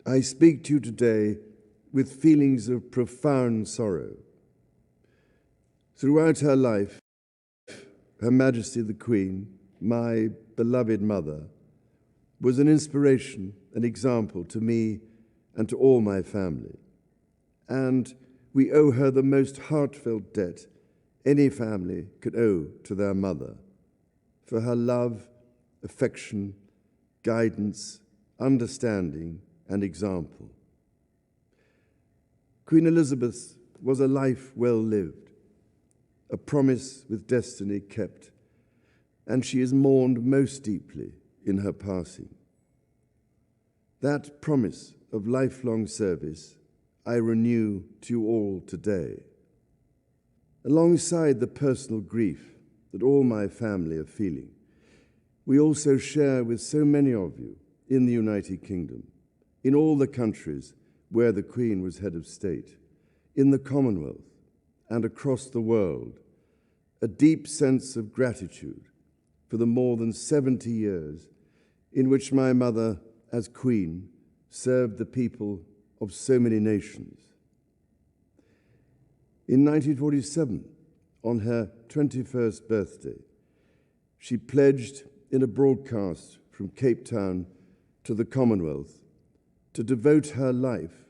I speak to you today with feelings of profound sorrow. Throughout her life, Her Majesty the Queen, my beloved mother, was an inspiration, an example to me and to all my family. And we owe her the most heartfelt debt any family could owe to their mother, for her love, affection, guidance, understanding, and example. Queen Elizabeth was a life well lived, a promise with destiny kept, and she is mourned most deeply in her passing. That promise of lifelong service I renew to you all today. Alongside the personal grief that all my family are feeling, we also share with so many of you in the United Kingdom, in all the countries where the Queen was head of state, in the Commonwealth and across the world, a deep sense of gratitude for the more than 70 years in which my mother, as Queen, served the people of so many nations. In 1947, on her 21st birthday, she pledged in a broadcast from Cape Town to the Commonwealth to devote her life,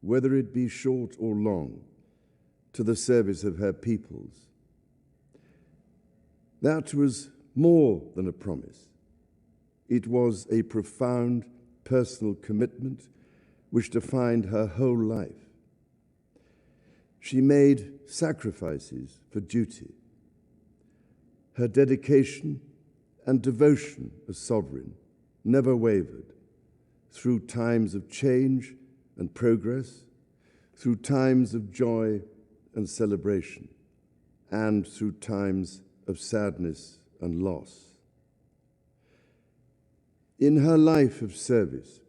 whether it be short or long, to the service of her peoples. That was more than a promise. It was a profound personal commitment which defined her whole life. She made sacrifices for duty. Her dedication and devotion as sovereign never wavered through times of change and progress, through times of joy and celebration, and through times of sadness and loss. In her life of service,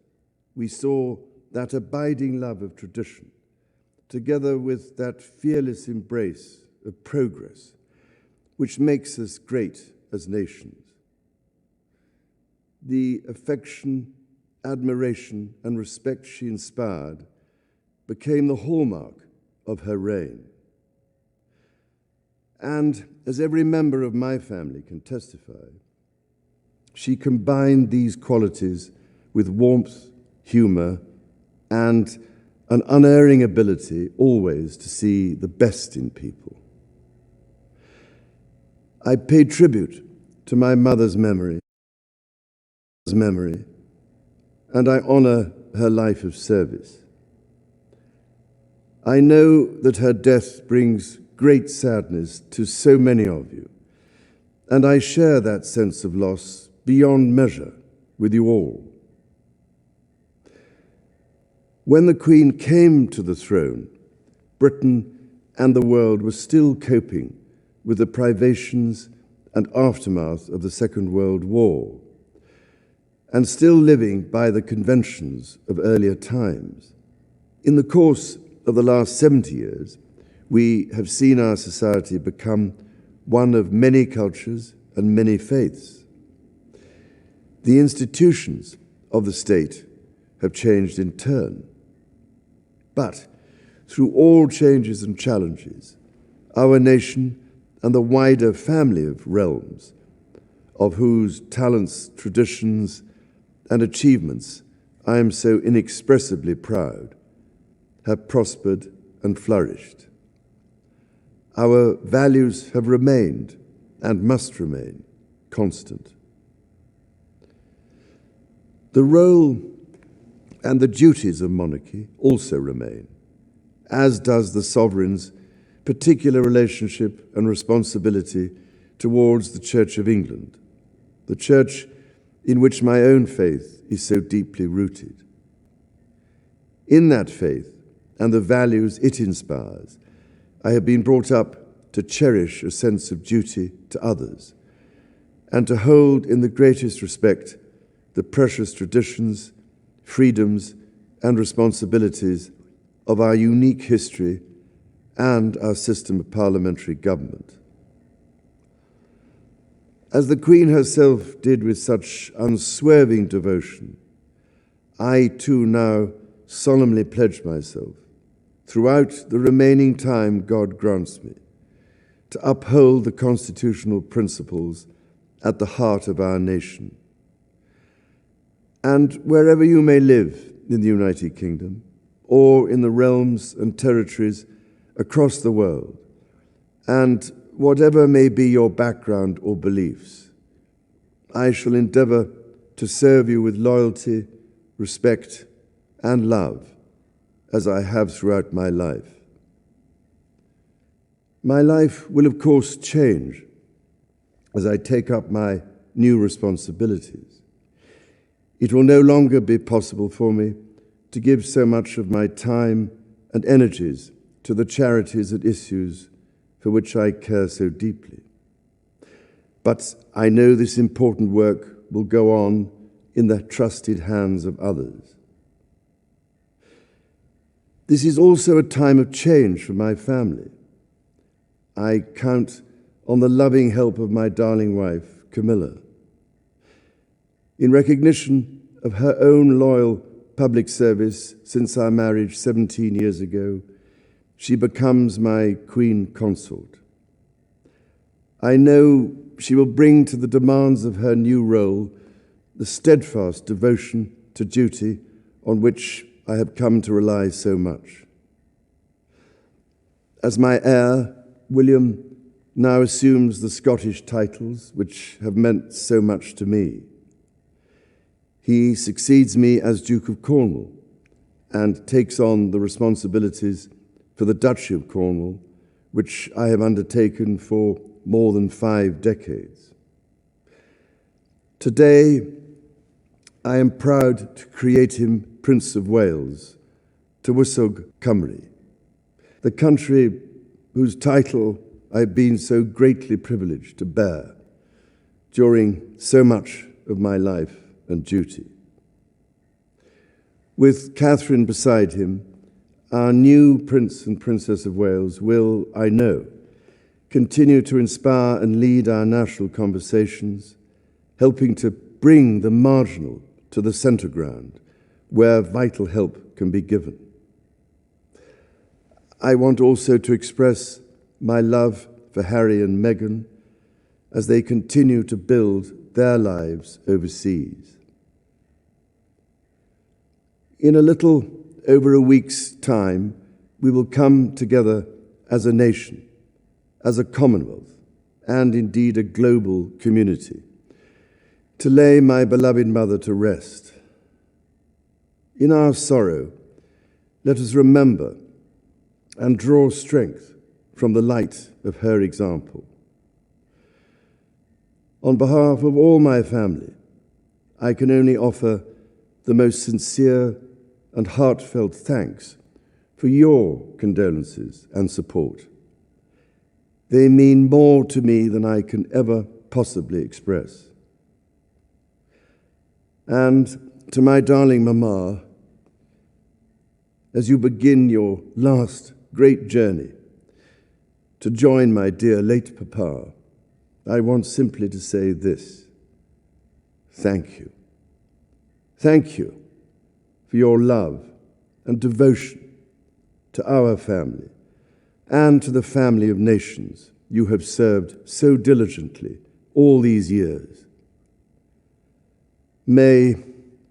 we saw that abiding love of tradition, together with that fearless embrace of progress, which makes us great as nations. The affection, admiration, and respect she inspired became the hallmark of her reign. And as every member of my family can testify, she combined these qualities with warmth, humor, and an unerring ability always to see the best in people. I pay tribute to my mother's memory, and I honor her life of service. I know that her death brings great sadness to so many of you, and I share that sense of loss beyond measure with you all. When the Queen came to the throne, Britain and the world were still coping with the privations and aftermath of the Second World War, and still living by the conventions of earlier times. In the course of the last 70 years, we have seen our society become one of many cultures and many faiths. The institutions of the state have changed in turn. But through all changes and challenges, our nation and the wider family of realms, of whose talents, traditions, and achievements I am so inexpressibly proud, have prospered and flourished. Our values have remained and must remain constant. The role and the duties of monarchy also remain, as does the sovereign's particular relationship and responsibility towards the Church of England, the church in which my own faith is so deeply rooted. In that faith and the values it inspires, I have been brought up to cherish a sense of duty to others and to hold in the greatest respect the precious traditions, freedoms, and responsibilities of our unique history and our system of parliamentary government. As the Queen herself did with such unswerving devotion, I too now solemnly pledge myself, throughout the remaining time God grants me, to uphold the constitutional principles at the heart of our nation. And wherever you may live in the United Kingdom, or in the realms and territories across the world, and whatever may be your background or beliefs, I shall endeavor to serve you with loyalty, respect, and love, as I have throughout my life. My life will, of course, change as I take up my new responsibilities. It will no longer be possible for me to give so much of my time and energies to the charities and issues for which I care so deeply. But I know this important work will go on in the trusted hands of others. This is also a time of change for my family. I count on the loving help of my darling wife, Camilla. In recognition of her own loyal public service since our marriage 17 years ago, she becomes my Queen Consort. I know she will bring to the demands of her new role the steadfast devotion to duty on which I have come to rely so much. As my heir, William now assumes the Scottish titles which have meant so much to me. He succeeds me as Duke of Cornwall and takes on the responsibilities for the Duchy of Cornwall, which I have undertaken for more than 5 decades. Today, I am proud to create him Prince of Wales, Tywysog Cymru, the country whose title I have been so greatly privileged to bear during so much of my life and duty. With Catherine beside him, our new Prince and Princess of Wales will, I know, continue to inspire and lead our national conversations, helping to bring the marginal to the centre ground, where vital help can be given. I want also to express my love for Harry and Meghan as they continue to build their lives overseas. In a little over a week's time, we will come together as a nation, as a Commonwealth, and indeed a global community, to lay my beloved mother to rest. In our sorrow, let us remember and draw strength from the light of her example. On behalf of all my family, I can only offer the most sincere and heartfelt thanks for your condolences and support. They mean more to me than I can ever possibly express. And to my darling Mama, as you begin your last great journey to join my dear late Papa, I want simply to say this: thank you. Thank you for your love and devotion to our family and to the family of nations you have served so diligently all these years. May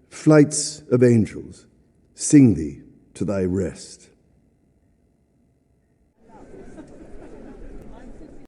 flights of angels sing thee to thy rest.